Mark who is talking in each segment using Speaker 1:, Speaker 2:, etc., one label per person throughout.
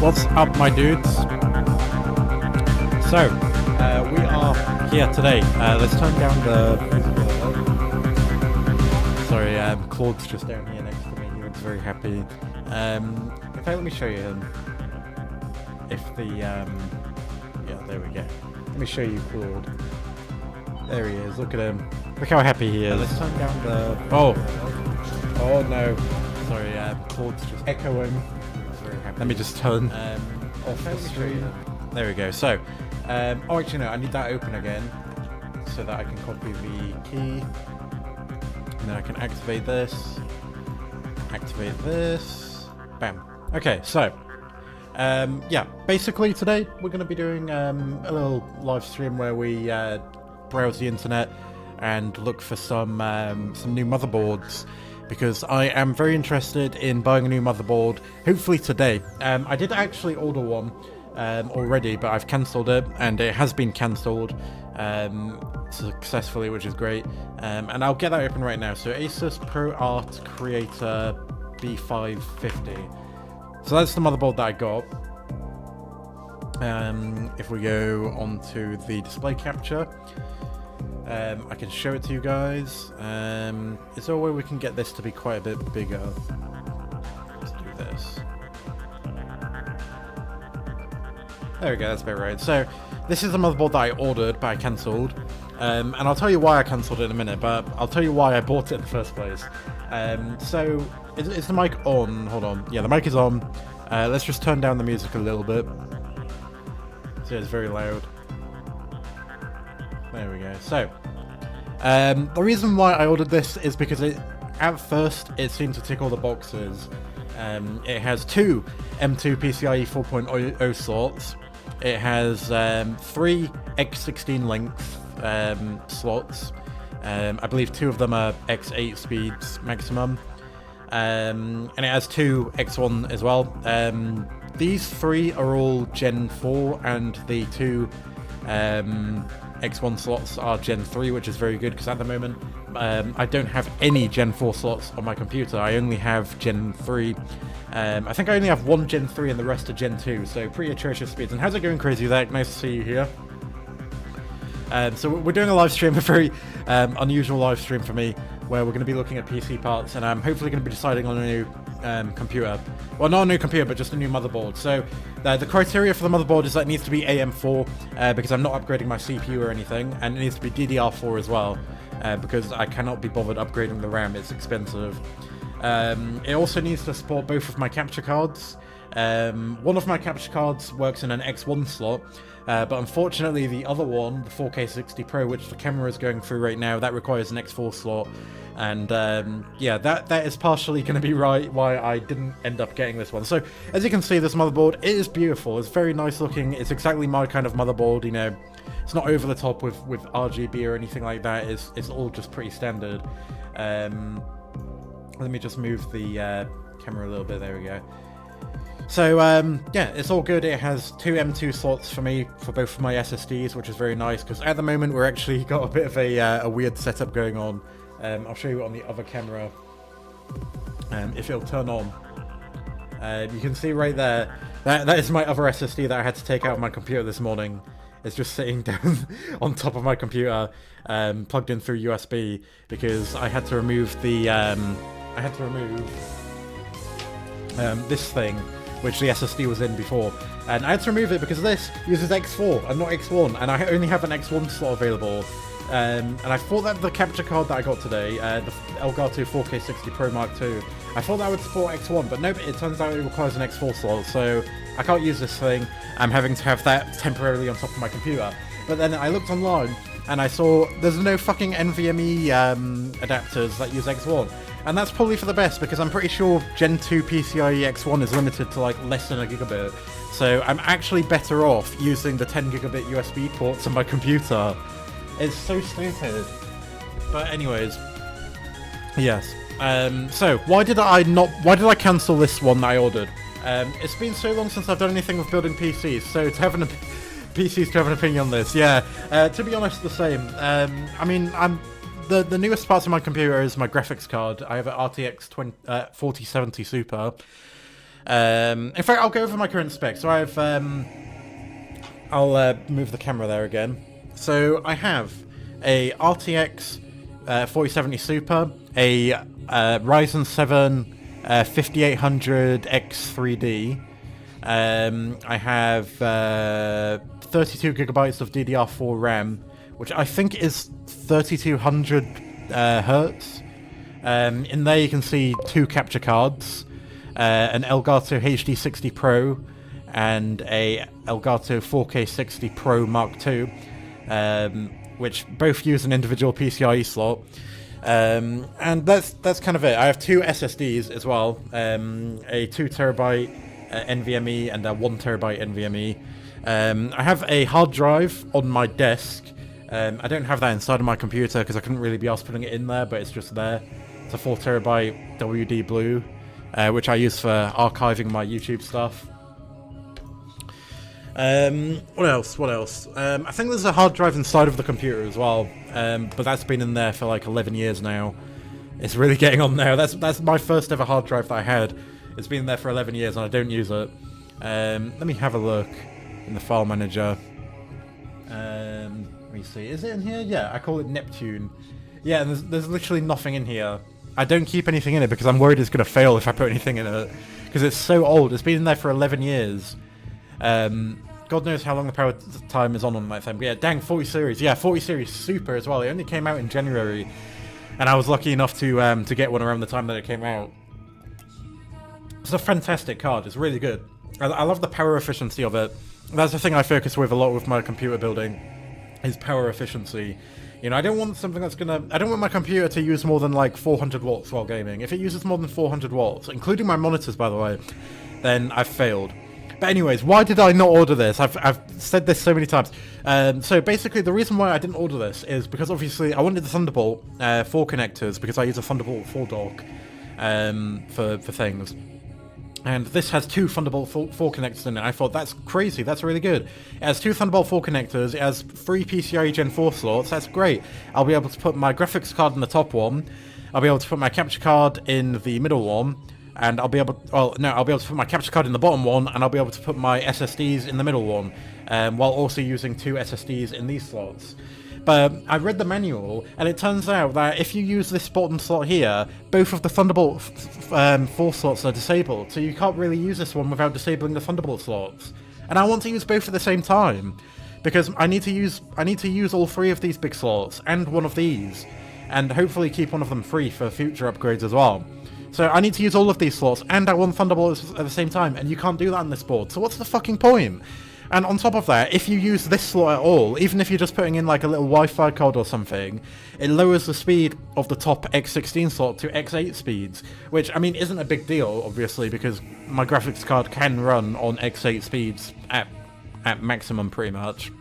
Speaker 1: What's up, my dudes? So, we are here today. Let's turn down the... Sorry, Claude's just down here next to me. He looks very happy. In fact, let me show you him. If the... Yeah, there we go. Let me show you Claude. There he is. Look at him. Look how happy he is. Let's turn down the... Oh! Oh, no. Sorry, Claude's just echoing. Let me just turn off the stream. There we go. So, oh, actually no, I need that open again so that I can copy the key. And then I can activate this. Activate this. Bam. Okay, so, yeah, basically today we're going to be doing a little live stream where we browse the internet and look for some new motherboards. Because I am very interested in buying a new motherboard, hopefully today. I did actually order one already, but I've cancelled it, and it has been cancelled successfully, which is great. And I'll get that open right now. So Asus ProArt Creator B550. So that's the motherboard that I got. If we go onto the display capture, I can show it to you guys. Is there a way we can get this to be quite a bit bigger? Let's do this. There we go, that's about right. So, this is the motherboard that I ordered, but I cancelled. And I'll tell you why I cancelled it in a minute, but I'll tell you why I bought it in the first place. So, is the mic on? Hold on. Yeah, the mic is on. Let's just turn down the music a little bit. So, it's very loud. There we go. So, the reason why I ordered this is because at first it seemed to tick all the boxes. It has two M2 PCIe 4.0 slots. It has 3 X16 length slots. I believe 2 of them are X8 speeds maximum. And it has 2 X1 as well. These 3 are all Gen 4, and the 2 X1 slots are Gen 3, which is very good because at the moment I don't have any Gen 4 slots on my computer. I only have Gen 3. I think I only have 1 Gen 3 and the rest are Gen 2, so pretty atrocious speeds. And how's it going, Crazy Zach? Nice to see you here. So we're doing a live stream, a very unusual live stream for me, where we're going to be looking at PC parts, and I'm hopefully going to be deciding on a new computer. Well, not a new computer, but just a new motherboard. So the criteria for the motherboard is that it needs to be AM4, because I'm not upgrading my CPU or anything, and it needs to be DDR4 as well, because I cannot be bothered upgrading the RAM, it's expensive. It also needs to support both of my capture cards. One of my capture cards works in an X1 slot, but unfortunately the other one, the 4K 60 Pro, which the camera is going through right now, that requires an X4 slot. And yeah, that is partially going to be why I didn't end up getting this one. So as you can see, this motherboard, it is beautiful. It's very nice looking. It's exactly my kind of motherboard, you know. It's not over the top with RGB or anything like that. It's all just pretty standard. Let me just move the camera a little bit. There we go. So, yeah, it's all good. It has 2 M2 slots for me, for both of my SSDs, which is very nice, because at the moment we're actually got a bit of a weird setup going on. I'll show you on the other camera, if it'll turn on. You can see right there, that is my other SSD that I had to take out of my computer this morning. It's just sitting down on top of my computer, plugged in through USB, because I had to remove the, this thing, which the SSD was in before, and I had to remove it because this uses X4 and not X1, and I only have an X1 slot available. And I thought that the capture card that I got today, the Elgato 4K 60 Pro Mark II, I thought that would support X1, but nope, it turns out it requires an X4 slot, so I can't use this thing. I'm having to have that temporarily on top of my computer. But then I looked online, and I saw there's no fucking NVMe adapters that use X1. And that's probably for the best, because I'm pretty sure Gen 2 PCIe X1 is limited to like less than a gigabit. So I'm actually better off using the 10 gigabit USB ports on my computer. It's so stupid. But anyways, yes. So why did I cancel this one that I ordered? It's been so long since I've done anything with building PCs, so to have PCs to have an opinion on this, yeah. To be honest, the same. I mean, the newest parts of my computer is my graphics card. I have an RTX 4070 Super. In fact, I'll go over my current specs. So I've, I'll move the camera there again. So I have a RTX 4070 Super, a Ryzen 7 5800 X3D. I have 32 gigabytes of DDR4 RAM, which I think is 3200 hertz. In there you can see 2 capture cards, an Elgato HD60 Pro and a Elgato 4K60 Pro Mark II, which both use an individual PCIe slot. And that's kind of it. I have 2 SSDs as well, a 2TB NVMe and a 1TB NVMe. I have a hard drive on my desk. I don't have that inside of my computer because I couldn't really be asked putting it in there, but it's just there. It's a 4TB WD Blue, which I use for archiving my YouTube stuff. What else? I think there's a hard drive inside of the computer as well, but that's been in there for like 11 years now. It's really getting on now. That's my first ever hard drive that I had. It's been there for 11 years and I don't use it. Let me have a look in the file manager. Let me see. Is it in here? Yeah, I call it Neptune. Yeah, and there's literally nothing in here. I don't keep anything in it because I'm worried it's going to fail if I put anything in it. Because it's so old. It's been in there for 11 years. God knows how long the power time is on that thing. But yeah, dang, 40 series. Yeah, 40 series Super as well. It only came out in January. And I was lucky enough to get one around the time that it came out. It's a fantastic card. It's really good. I love the power efficiency of it. That's the thing I focus with a lot with my computer building, is power efficiency. You know, I don't want something that's gonna... I don't want my computer to use more than like 400 watts while gaming. If it uses more than 400 watts, including my monitors, by the way, then I've failed. But anyways, why did I not order this? I've said this so many times. So basically, the reason why I didn't order this is because obviously I wanted the Thunderbolt 4 connectors because I use a Thunderbolt 4 dock for things. And this has 2 Thunderbolt 4 connectors in it. I thought, that's crazy, that's really good. It has 2 Thunderbolt 4 connectors, it has 3 PCIe Gen 4 slots, that's great. I'll be able to put my graphics card in the top one, I'll be able to put my capture card in the middle one, and I'll be able to put my capture card in the bottom one, and I'll be able to put my SSDs in the middle one, while also using 2 SSDs in these slots. But I read the manual, and it turns out that if you use this bottom slot here, both of the Thunderbolt 4 slots are disabled, so you can't really use this one without disabling the Thunderbolt slots. And I want to use both at the same time, because I need to use all 3 of these big slots, and one of these, and hopefully keep one of them free for future upgrades as well. So I need to use all of these slots, and I want Thunderbolt at the same time, and you can't do that on this board, so what's the fucking point? And on top of that, if you use this slot at all, even if you're just putting in like a little Wi-Fi card or something, it lowers the speed of the top X16 slot to X8 speeds, which, I mean, isn't a big deal, obviously, because my graphics card can run on X8 speeds at maximum, pretty much.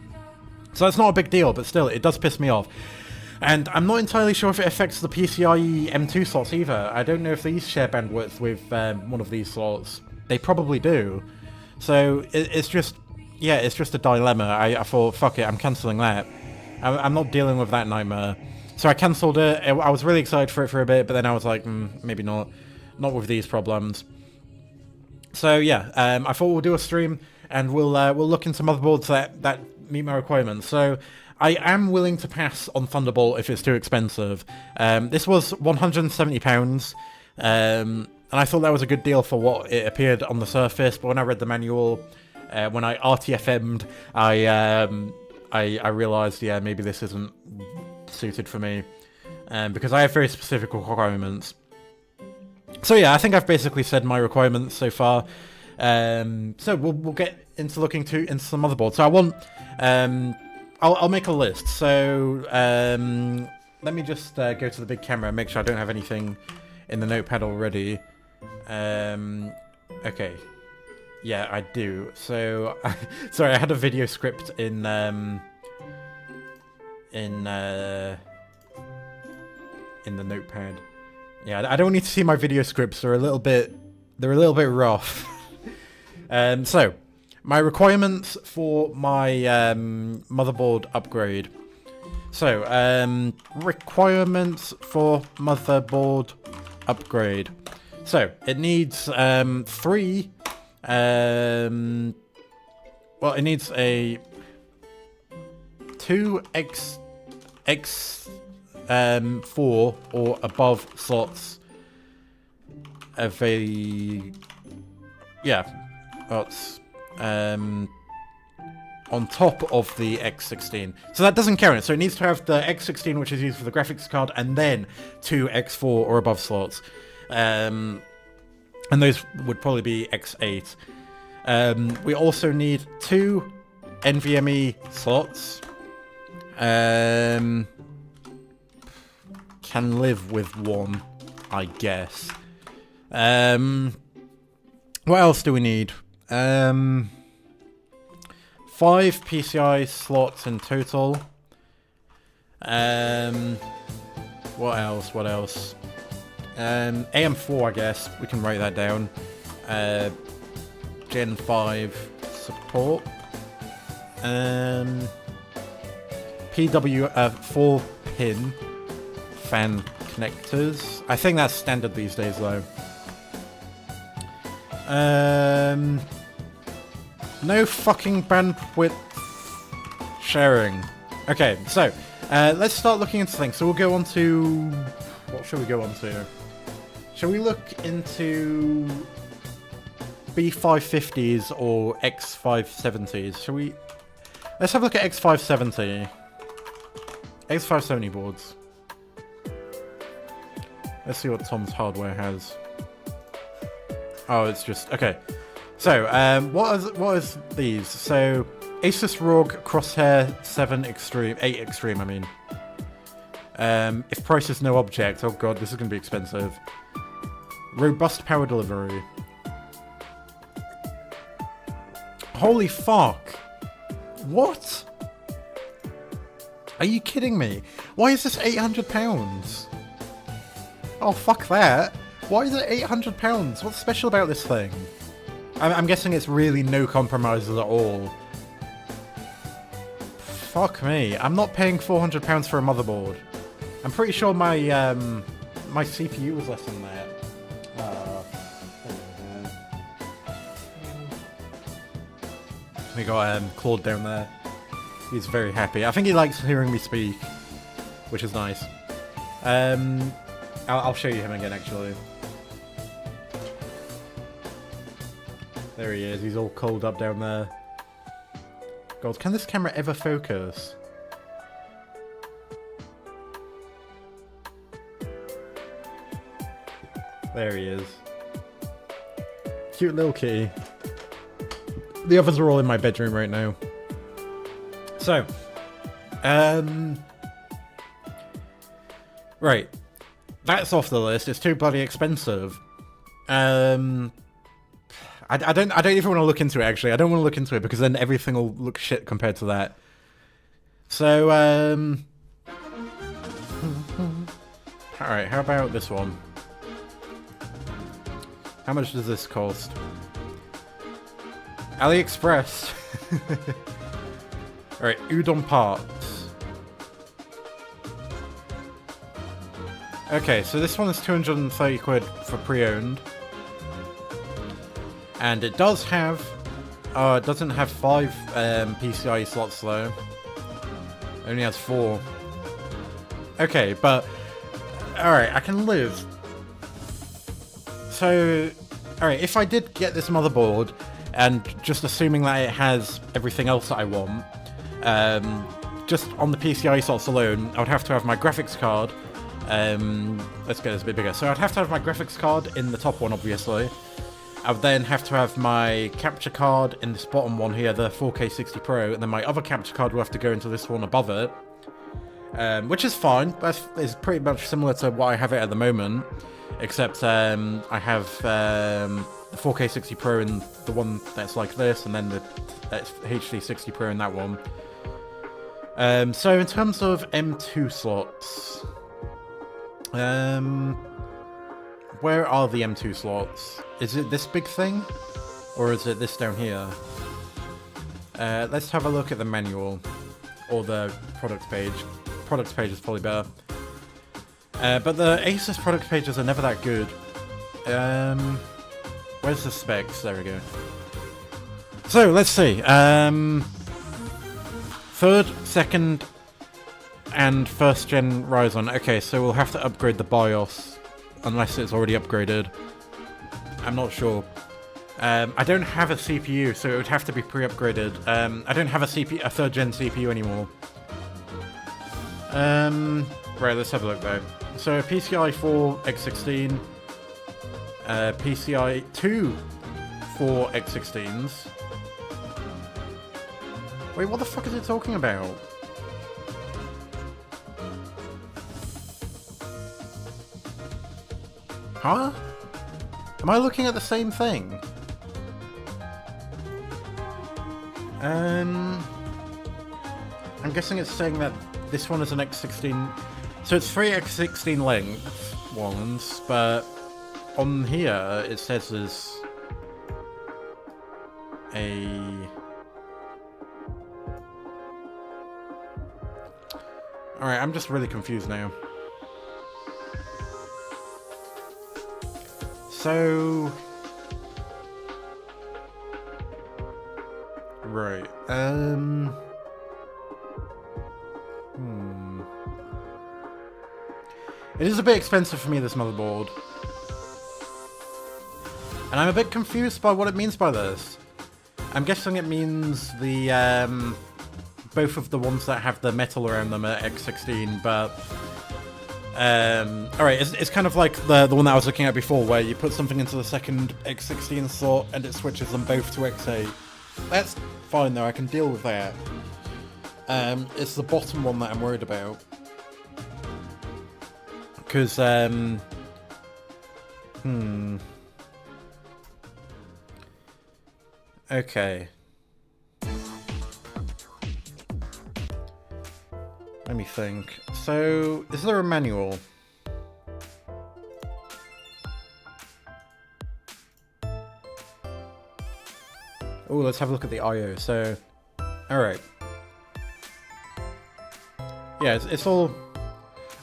Speaker 1: So that's not a big deal, but still, it does piss me off. And I'm not entirely sure if it affects the PCIe M2 slots either. I don't know if these share bandwidth with one of these slots. They probably do. So it's just... yeah, it's just a dilemma. I thought, fuck it, I'm cancelling that. I'm not dealing with that nightmare. So I cancelled it. I was really excited for it for a bit, but then I was like, maybe not. Not with these problems. So yeah, I thought we'll do a stream, and we'll look into motherboards that meet my requirements. So I am willing to pass on Thunderbolt if it's too expensive. This was £170, and I thought that was a good deal for what it appeared on the surface, but when I read the manual... when I RTFM'd, I realised, yeah, maybe this isn't suited for me, because I have very specific requirements. So yeah, I think I've basically said my requirements so far. So we'll get into looking into some motherboards. So I want, I'll make a list. So let me just go to the big camera and make sure I don't have anything in the notepad already. Okay. Yeah, I do. So, sorry, I had a video script in the notepad. Yeah, I don't need to see my video scripts. They're a little bit rough. So, my requirements for my motherboard upgrade. So, requirements for motherboard upgrade. So it needs three. Well, it needs a 2x4 or above slots of a that's on top of the X16. So that doesn't count. So it needs to have the X16, which is used for the graphics card, and then 2 X4 or above slots. And those would probably be X8. We also need 2 NVMe slots. Can live with 1, I guess. What else do we need? 5 PCI slots in total. What else? AM4, I guess. We can write that down. Gen 5 support. PW 4-pin fan connectors. I think that's standard these days, though. No fucking bandwidth sharing. Okay, so let's start looking into things. So we'll go on to... What shall we go on to? Shall we look into B550s or X570s? Shall we... Let's have a look at X570. X570 boards. Let's see what Tom's hardware has. Oh, it's just... Okay. So, what is these? So, Asus ROG Crosshair 7 Extreme... 8 Extreme, I mean. If price is no object... Oh god, this is going to be expensive. Robust power delivery. Holy fuck! What? Are you kidding me? Why is this £800? Oh, fuck that. Why is it £800? What's special about this thing? I'm guessing it's really no compromises at all. Fuck me. I'm not paying £400 for a motherboard. I'm pretty sure my my CPU was less than that. We got Claude down there. He's very happy. I think he likes hearing me speak, which is nice. I'll show you him again, actually. There he is. He's all coiled up down there. God, can this camera ever focus? There he is. Cute little kitty. The others are all in my bedroom right now. So, right. That's off the list. It's too bloody expensive. I don't even want to look into it, actually. I don't want to look into it because then everything will look shit compared to that. So, alright, how about this one? How much does this cost? AliExpress. Alright, udon parts. Okay, so this one is 230 quid for pre-owned. And it does have... it doesn't have 5 PCIe slots though. It only has 4. Okay, but... Alright, I can live. So... Alright, if I did get this motherboard, and just assuming that it has everything else that I want, just on the PCIe slots alone, I would have to have my graphics card. Let's get this a bit bigger. So I'd have to have my graphics card in the top one, obviously. I would then have to have my capture card in this bottom one here, the 4K 60 Pro, and then my other capture card will have to go into this one above it. Which is fine. It's pretty much similar to what I have it at the moment, except I have the 4K 60 Pro in the one that's like this, and then that's HD 60 Pro in that one. So in terms of M2 slots, where are the M2 slots? Is it this big thing? Or is it this down here? Let's have a look at the manual. Or the product page. Product page is probably better. But the Asus product pages are never that good. Where's the specs? There we go. So, let's see. Third, second, and first gen Ryzen. Okay, so we'll have to upgrade the BIOS, unless it's already upgraded. I'm not sure. I don't have a CPU, so it would have to be pre-upgraded. I don't have a third gen CPU anymore. Right, let's have a look though. So PCI 4 X16, PCI 2 4 X16s. Wait, what the fuck is it talking about? Huh? Am I looking at the same thing? I'm guessing it's saying that this one is an X16. So it's 3 X16 length ones, but on here it says there's a... Alright, I'm just really confused now. So... Right, It is a bit expensive for me, this motherboard. And I'm a bit confused by what it means by this. I'm guessing it means the, both of the ones that have the metal around them are X16, but... Alright, it's kind of like the one that I was looking at before, where you put something into the second X16 slot and it switches them both to X8. That's fine though, I can deal with that. It's the bottom one that I'm worried about. Because, okay. Let me think. So, is there a manual? Oh, let's have a look at the I/O. So, alright. Yeah, it's all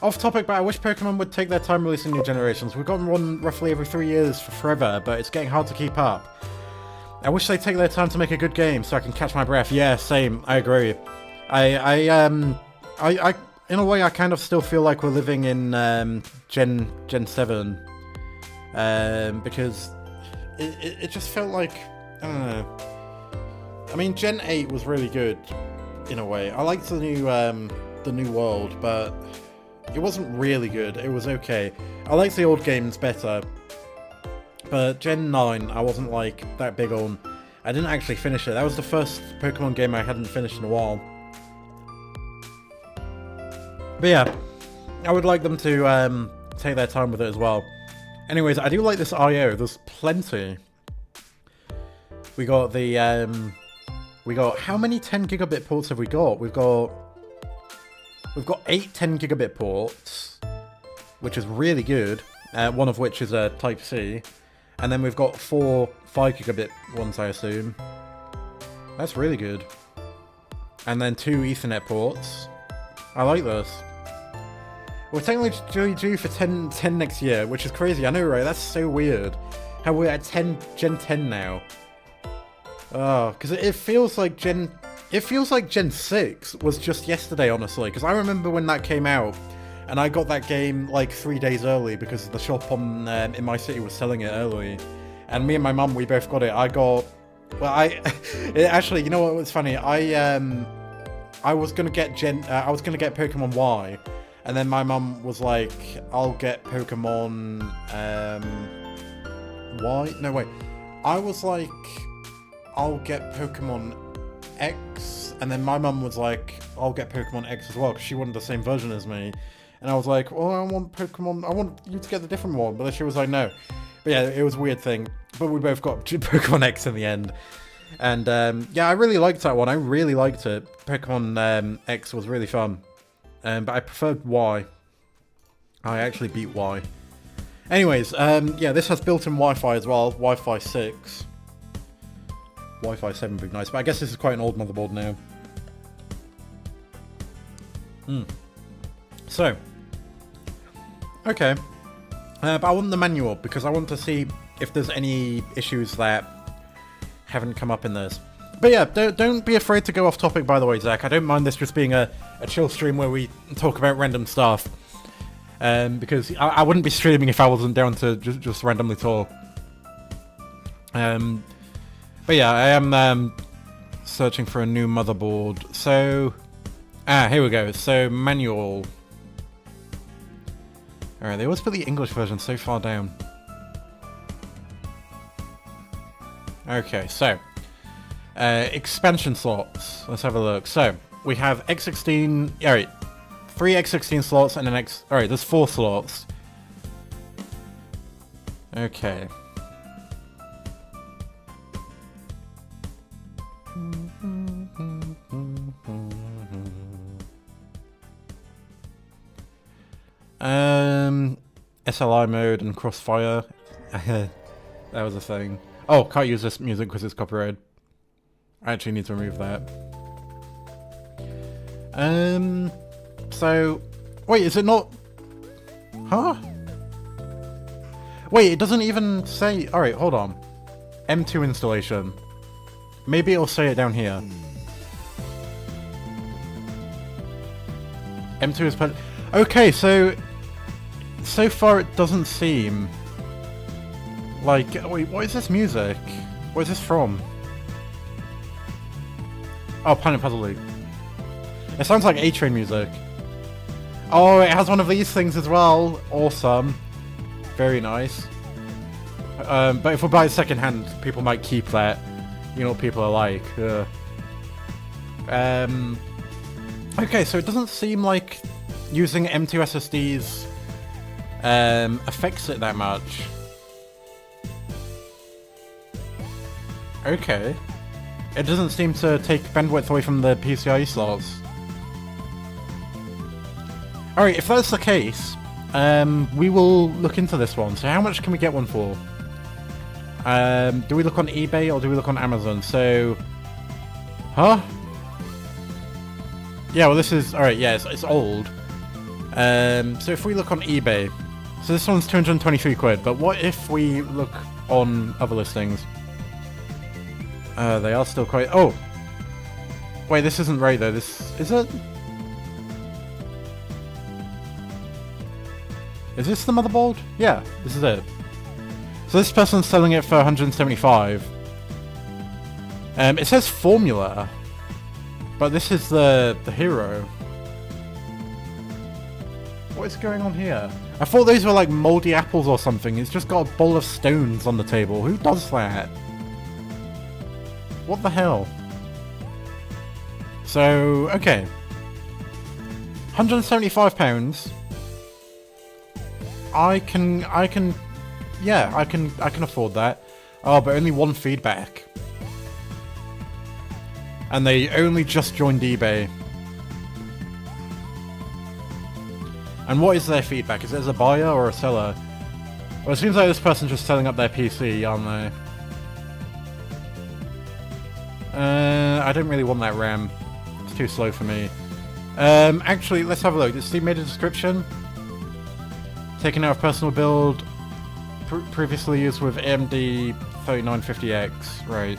Speaker 1: off topic, but I wish Pokemon would take their time releasing new generations. We've gotten one roughly every 3 years for forever, but it's getting hard to keep up. I wish they'd take their time to make a good game so I can catch my breath. Yeah, same. I agree. I in a way, I kind of still feel like we're living in Gen 7, because it just felt like, I don't know. I mean, Gen 8 was really good in a way. I liked the new world, but it wasn't really good. It was okay. I liked the old games better, but Gen 9 I wasn't like that big on. I didn't actually finish it. That was the first Pokemon game I hadn't finished in a while. But yeah, I would like them to take their time with it as well. Anyways, I do like this I/O. There's plenty. We got the how many 10 gigabit ports have we got? We've got 8 10 gigabit ports, which is really good. One of which is a Type C, and then we've got 4 5 gigabit ones, I assume. That's really good. And then 2 Ethernet ports. I like this. We're technically due for 10 next year, which is crazy. I know, right? That's so weird. How we're at Gen 10 now. Oh, because it feels like Gen 6 was just yesterday, honestly. Because I remember when that came out, and I got that game like 3 days early because the shop on in my city was selling it early. And me and my mum, we both got it. Actually, you know what was funny? I was gonna get Pokemon Y. And then my mum was like, I'll get Pokemon, Y? No, wait. I was like, I'll get Pokemon X. And then my mum was like, I'll get Pokemon X as well, because she wanted the same version as me. And I was like, well, I want you to get the different one. But then she was like, no. But yeah, it was a weird thing. But we both got Pokemon X in the end. And yeah, I really liked that one. I really liked it. Pokemon X was really fun. But I preferred Y. I actually beat Y. Anyways, yeah, this has built-in Wi-Fi as well. Wi-Fi 6. Wi-Fi 7 would be nice, but I guess this is quite an old motherboard now. So. Okay. But I want the manual because I want to see if there's any issues that haven't come up in this. But yeah, don't be afraid to go off topic, by the way, Zach. I don't mind this just being a chill stream where we talk about random stuff. Because I wouldn't be streaming if I wasn't down to just randomly talk. But yeah, I am searching for a new motherboard. So, here we go. So, manual. Alright, they always put the English version so far down. Okay, so expansion slots. Let's have a look. So we have X16. Alright, 3 X16 slots and an X. Alright, there's 4 slots. Okay. SLI mode and crossfire. That was a thing. Oh, can't use this music because it's copyrighted. I actually need to remove that. So, wait, is it not? Huh? Wait, it doesn't even say. All right, hold on. M2 installation. Maybe it'll say it down here. M2 is put. Okay, so far it doesn't seem like. Wait, what is this music? What is this from? Oh, Planet Puzzle League. It sounds like A-Train music. Oh, it has one of these things as well. Awesome. Very nice. But if we buy it secondhand, people might keep that. You know what people are like. Okay, so it doesn't seem like using M2 SSDs affects it that much. Okay. It doesn't seem to take bandwidth away from the PCIe slots. Alright, if that's the case, we will look into this one. So how much can we get one for? Do we look on eBay or do we look on Amazon? So... Huh? Yeah, well this is... Alright, yeah, it's old. So if we look on eBay... So this one's 223 quid, but what if we look on other listings? They are still quite... Oh! Wait, this isn't right though, this... Is it? Is this the motherboard? Yeah, this is it. So this person's selling it for 175. It says Formula, but this is the hero. What is going on here? I thought those were like moldy apples or something. It's just got a bowl of stones on the table. Who does that? What the hell? So, okay. £175. I can afford that. Oh, but only one feedback. And they only just joined eBay. And what is their feedback? Is it as a buyer or a seller? Well, it seems like this person's just selling up their PC, aren't they? I don't really want that RAM. It's too slow for me. Actually, let's have a look. Has Steve made a description? Taken out of personal build. Previously used with AMD 3950X. Right.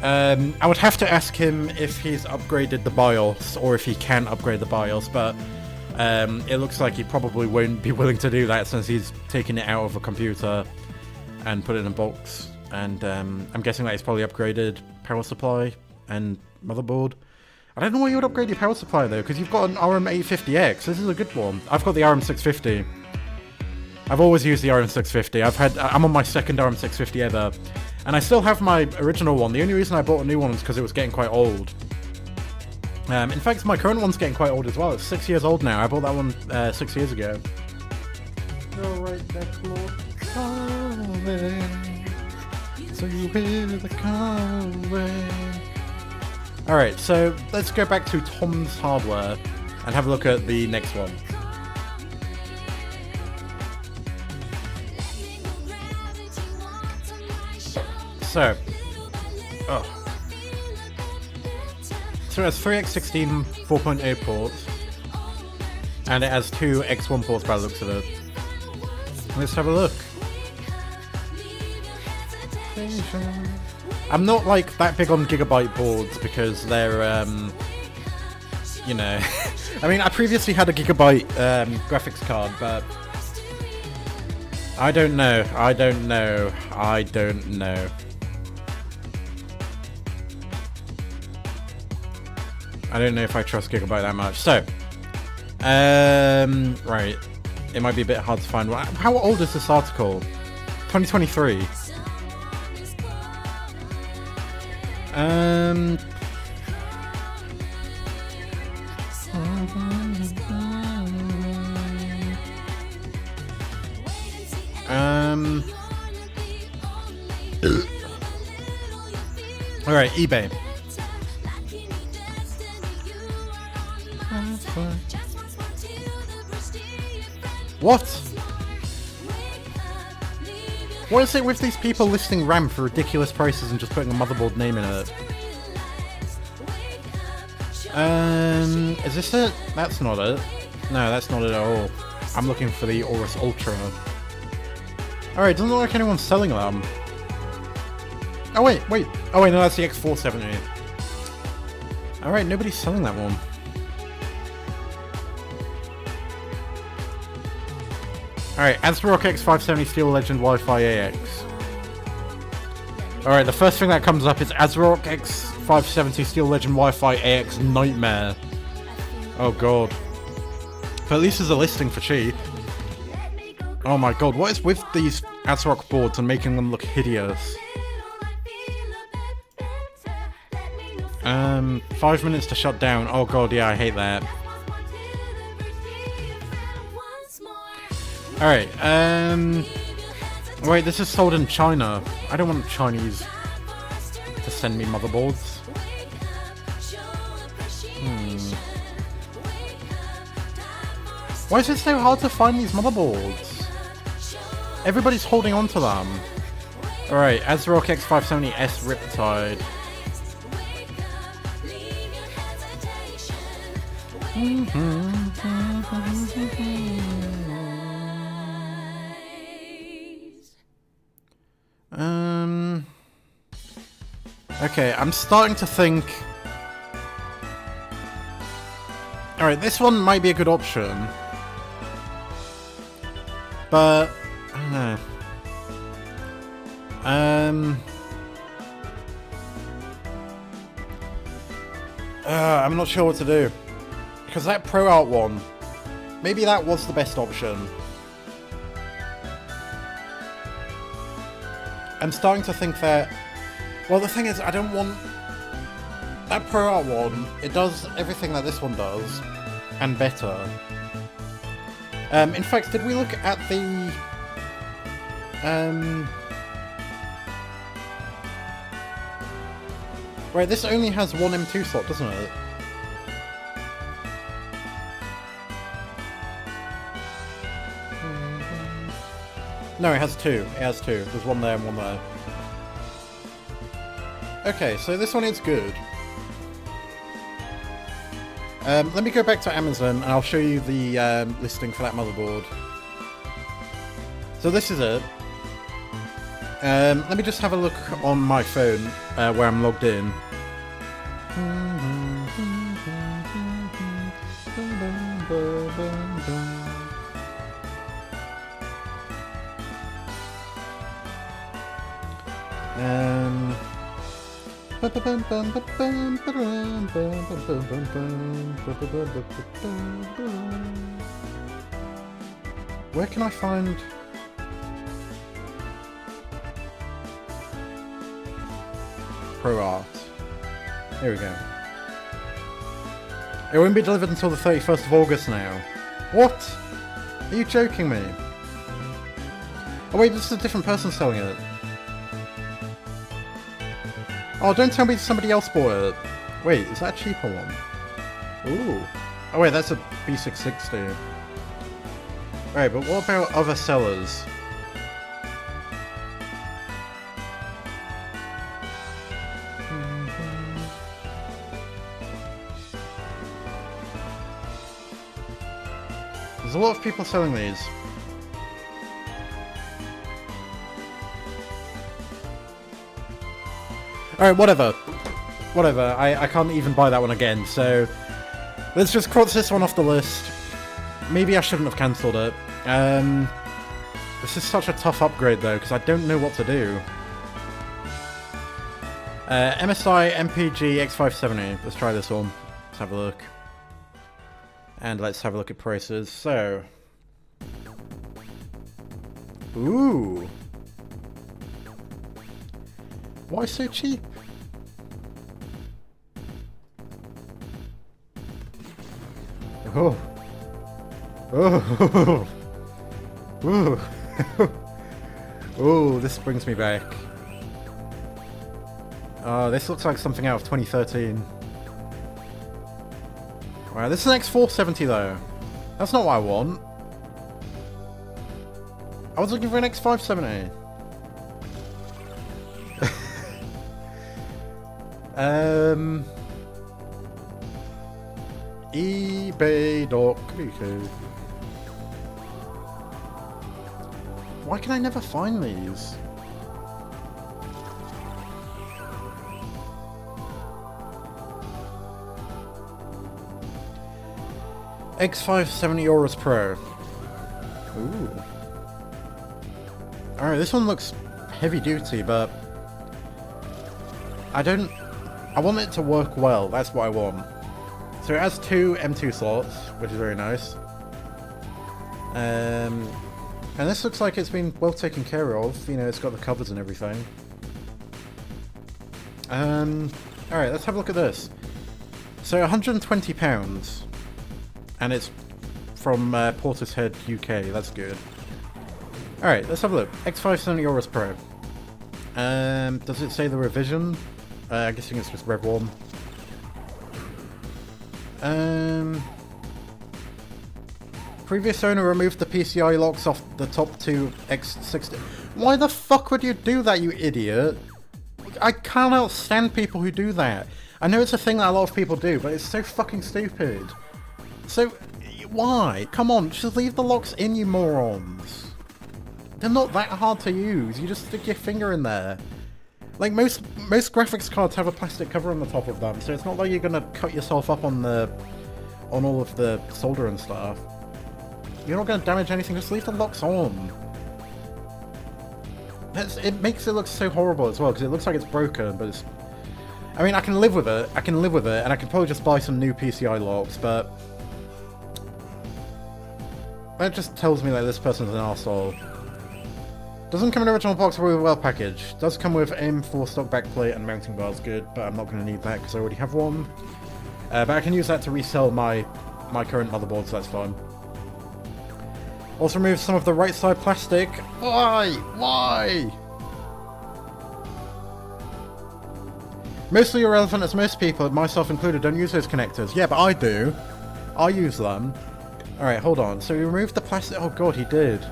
Speaker 1: I would have to ask him if he's upgraded the BIOS, or if he can upgrade the BIOS, but it looks like he probably won't be willing to do that since he's taken it out of a computer and put it in a box. And I'm guessing that he's probably upgraded power supply and motherboard. I don't know why you would upgrade your power supply though, because you've got an RM850X. This is a good one. I've got the RM650. I've always used the RM650. I'm on my second RM650 ever, and I still have my original one. The only reason I bought a new one was because it was getting quite old. In fact, my current one's getting quite old as well. It's 6 years old now. I bought that one 6 years ago. Alright, that's so you hear the calling. Alright, so let's go back to Tom's Hardware and have a look at the next one. So it has 3 X16 4.0 ports, and it has 2 X1 ports by the looks of it. Let's have a look. I'm not like that big on gigabyte boards because they're, you know, I mean, I previously had a gigabyte graphics card, but I don't know. I don't know if I trust gigabyte that much. So, right, it might be a bit hard to find. How old is this article? 2023. Alright, eBay. What? What is it with these people listing RAM for ridiculous prices and just putting a motherboard name in it? Is this it? That's not it. No, that's not it at all. I'm looking for the Aorus Ultra. Alright, doesn't look like anyone's selling them. Oh wait. Oh wait, no, that's the X470. Alright, nobody's selling that one. Alright, ASRock X570 Steel Legend Wi-Fi AX. Alright, the first thing that comes up is ASRock X570 Steel Legend Wi-Fi AX Nightmare. Oh god. But at least there's a listing for cheap. Oh my god, what is with these ASRock boards and making them look hideous? 5 minutes to shut down. Oh god, yeah, I hate that. Alright, wait, this is sold in China. I don't want Chinese to send me motherboards. Why is it so hard to find these motherboards? Everybody's holding on to them. Alright, ASRock X570S Riptide. Okay, I'm starting to think... Alright, this one might be a good option. But... I don't know. I'm not sure what to do. Because that Pro Art one, maybe that was the best option. I'm starting to think that... Well, the thing is, I don't want... That Pro Art one, it does everything that this one does, and better. In fact, did we look at the... Right, this only has one M2 slot, doesn't it? No, it has two. It has two. There's one there and one there. Okay, so this one is good. Let me go back to Amazon and I'll show you the listing for that motherboard. So this is it. Let me just have a look on my phone where I'm logged in. Where can I find... Pro Art? Here we go. It won't be delivered until the 31st of August now. What? Are you joking me? Oh wait, this is a different person selling it. Oh, don't tell me somebody else bought it. Wait, is that a cheaper one? Ooh. Oh wait, that's a B660. Right, but what about other sellers? There's a lot of people selling these. Alright, whatever. Whatever, I can't even buy that one again, so... Let's just cross this one off the list. Maybe I shouldn't have cancelled it. This is such a tough upgrade though, because I don't know what to do. MSI MPG X570. Let's try this one. Let's have a look. And let's have a look at prices. So... Ooh! Why so cheap? Oh! Oh! Ooh! Oh, this brings me back. Oh, this looks like something out of 2013. Wow, this is an X470 though. That's not what I want. I was looking for an X570. eBay.co. Why can I never find these? X570 Euros Pro. Ooh. Alright, this one looks heavy duty, but I want it to work well, that's what I want. So it has two M2 slots, which is very nice. And this looks like it's been well taken care of, you know, it's got the covers and everything. Alright, let's have a look at this. So £120, and it's from Portishead, UK, that's good. Alright, let's have a look. X570 Euros Pro. Does it say the revision? I guess it's just Rev 1. Previous owner removed the PCI locks off the top two X60. Why the fuck would you do that, you idiot? I cannot stand people who do that. I know it's a thing that a lot of people do, but it's so fucking stupid. So, why? Come on, just leave the locks in, you morons. They're not that hard to use, you just stick your finger in there. Like, most graphics cards have a plastic cover on the top of them, so it's not like you're gonna cut yourself up on all of the solder and stuff. You're not gonna damage anything, just leave the locks on. It makes it look so horrible as well, because it looks like it's broken, but it's... I mean, I can live with it, and I can probably just buy some new PCI locks, but... That just tells me that this person's an arsehole. Doesn't come in the original box or with a well package. Does come with M4 stock backplate and mounting bars, good, but I'm not going to need that because I already have one. But I can use that to resell my current motherboard, so that's fine. Also remove some of the right side plastic. Why? Why? Mostly irrelevant as most people, myself included, don't use those connectors. Yeah, but I do. I use them. Alright, hold on. So we removed the plastic. Oh god, he did.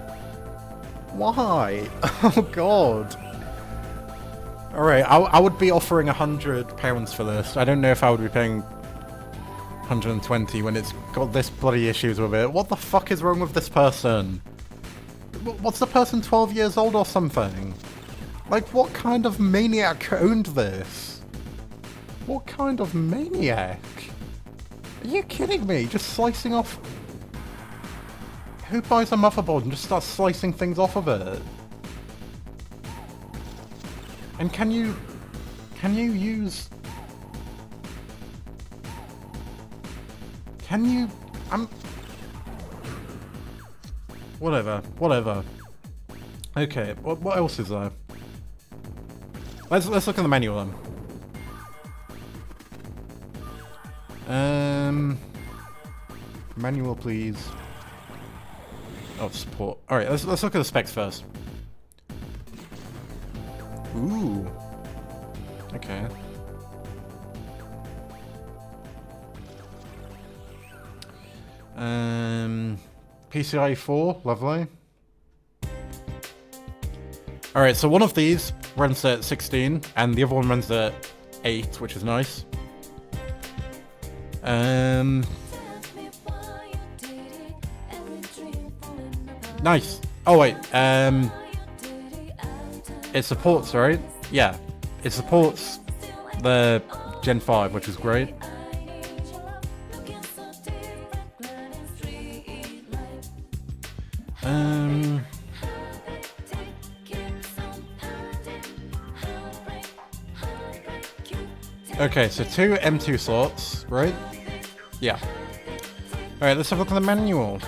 Speaker 1: Why? Oh god. Alright, I would be offering £100 for this. I don't know if I would be paying 120 when it's got this bloody issues with it. What the fuck is wrong with this person? What's the person, 12 years old or something? Like, what kind of maniac owned this? What kind of maniac? Are you kidding me? Just slicing off... Who buys a motherboard and just starts slicing things off of it? And can you use... Can you... Whatever. Okay, what else is there? Let's look at the manual then. Manual, please. Oh, support. Alright, let's look at the specs first. Ooh. Okay. PCIe 4, lovely. Alright, so one of these runs at 16, and the other one runs at 8, which is nice. Nice. Oh wait, it supports, right? Yeah. It supports the Gen 5, which is great. Okay, so 2 M2 slots, right? Yeah. Alright, let's have a look at the manual.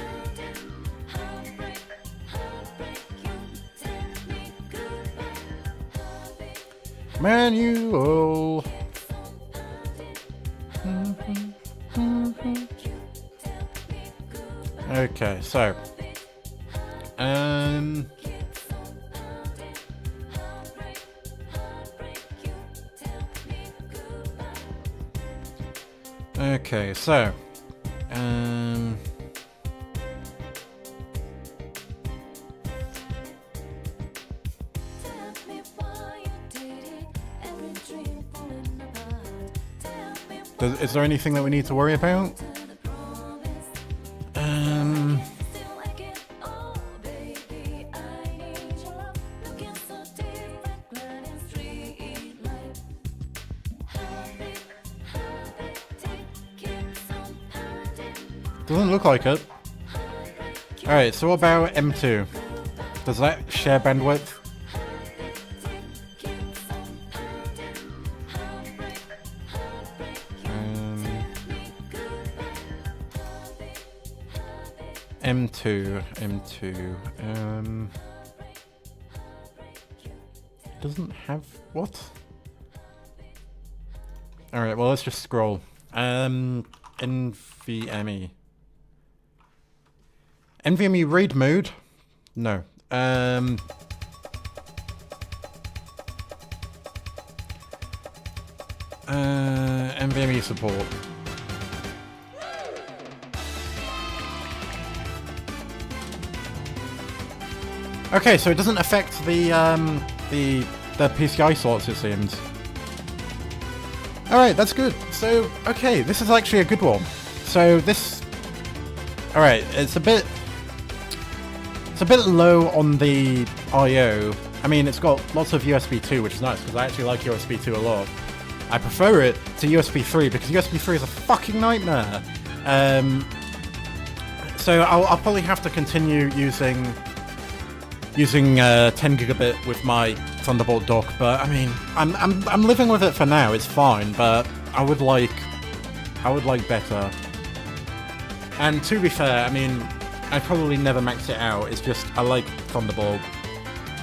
Speaker 1: Manual. Okay, so okay, so is there anything that we need to worry about? Doesn't look like it. Alright, so what about M2? Does that share bandwidth? M2. Doesn't have what? Alright, well let's just scroll. NVMe. NVMe read mode? No. NVMe support. Okay, so it doesn't affect the PCI slots, it seems. Alright, that's good. So, okay, this is actually a good one. So this... Alright, it's a bit low on the I/O. I mean, it's got lots of USB 2, which is nice, because I actually like USB 2 a lot. I prefer it to USB 3, because USB 3 is a fucking nightmare. So I'll probably have to continue using 10 gigabit with my Thunderbolt dock, but I mean, I'm living with it for now. It's fine, but I would like better. And to be fair, I mean, I probably never maxed it out. It's just I like Thunderbolt.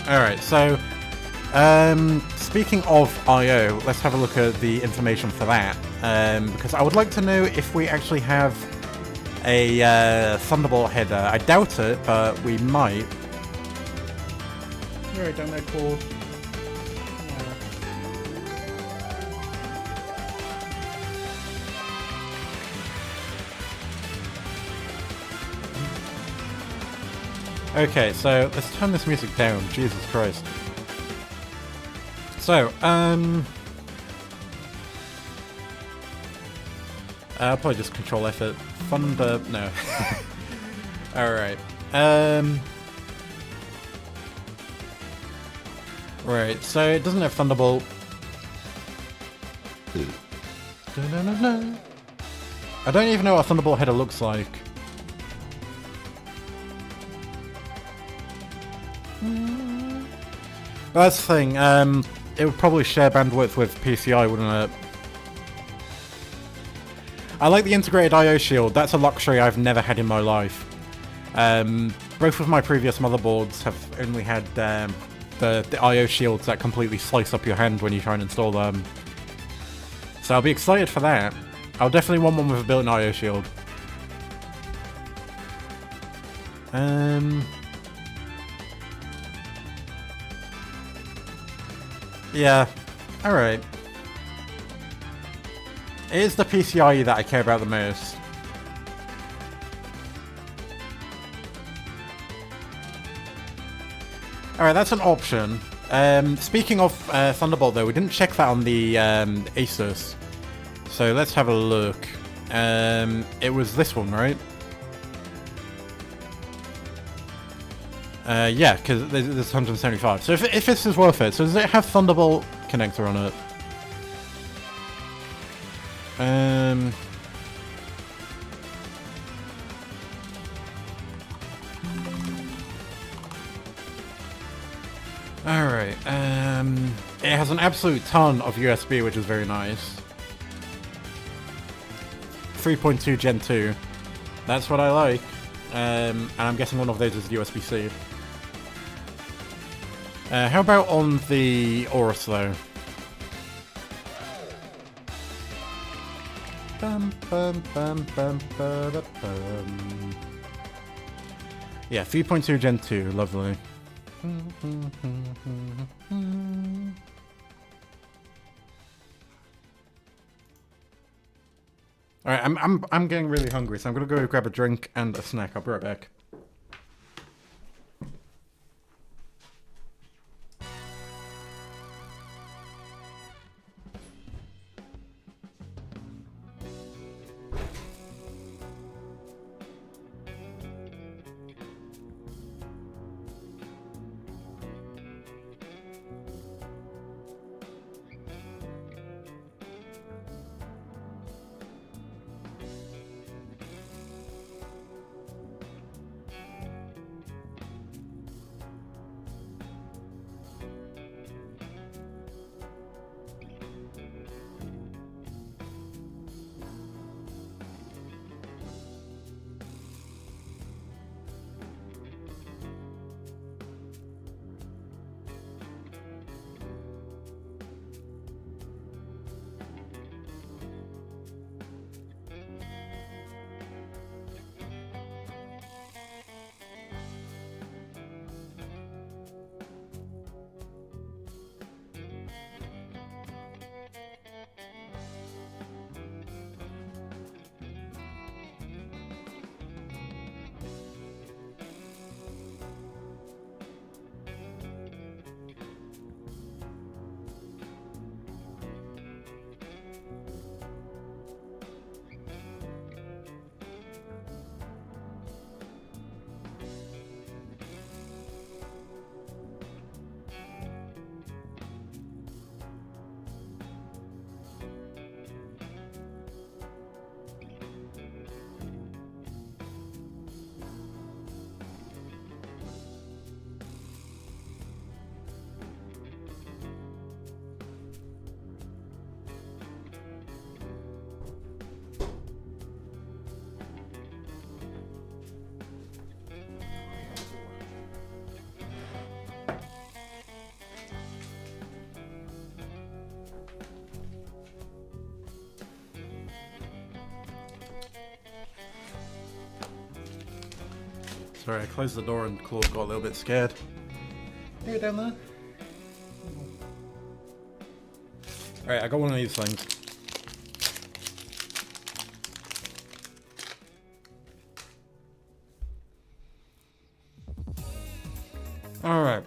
Speaker 1: All right, so speaking of I/O, let's have a look at the information for that, because I would like to know if we actually have a Thunderbolt header. I doubt it, but we might. Here, download cord. Okay, so let's turn this music down. Jesus Christ. So, I'll probably just Control F it. Thunder, no. Alright. Right, so it doesn't have Thunderbolt. I don't even know what a Thunderbolt header looks like. That's the thing, it would probably share bandwidth with PCI, wouldn't it? I like the integrated I/O shield. That's a luxury I've never had in my life. Both of my previous motherboards have only had the I/O shields that completely slice up your hand when you try and install them. So I'll be excited for that. I'll definitely want one with a built-in I/O shield. Yeah, alright. It is the PCIe that I care about the most. Alright, that's an option. Speaking of Thunderbolt though, we didn't check that on the Asus. So let's have a look. It was this one, right? Yeah, because there's 175. So if this is worth it, so does it have Thunderbolt connector on it? Alright, it has an absolute ton of USB, which is very nice. 3.2 Gen 2. That's what I like. And I'm guessing one of those is USB-C. How about on the Aorus, though? Yeah, 3.2 Gen 2, lovely. Alright, I'm getting really hungry, so I'm gonna go grab a drink and a snack. I'll be right back. Sorry, I closed the door and Claude got a little bit scared. Are you down there? Alright, I got one of these things. Alright.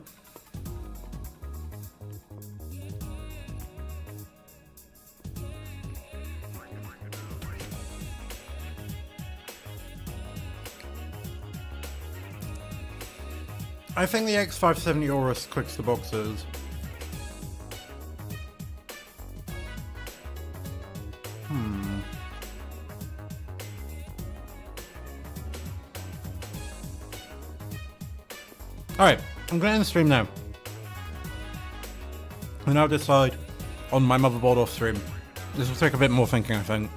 Speaker 1: I think the X570 Aorus clicks the boxes. Alright, I'm gonna end the stream now. And I'll decide on my motherboard off stream. This will take a bit more thinking, I think.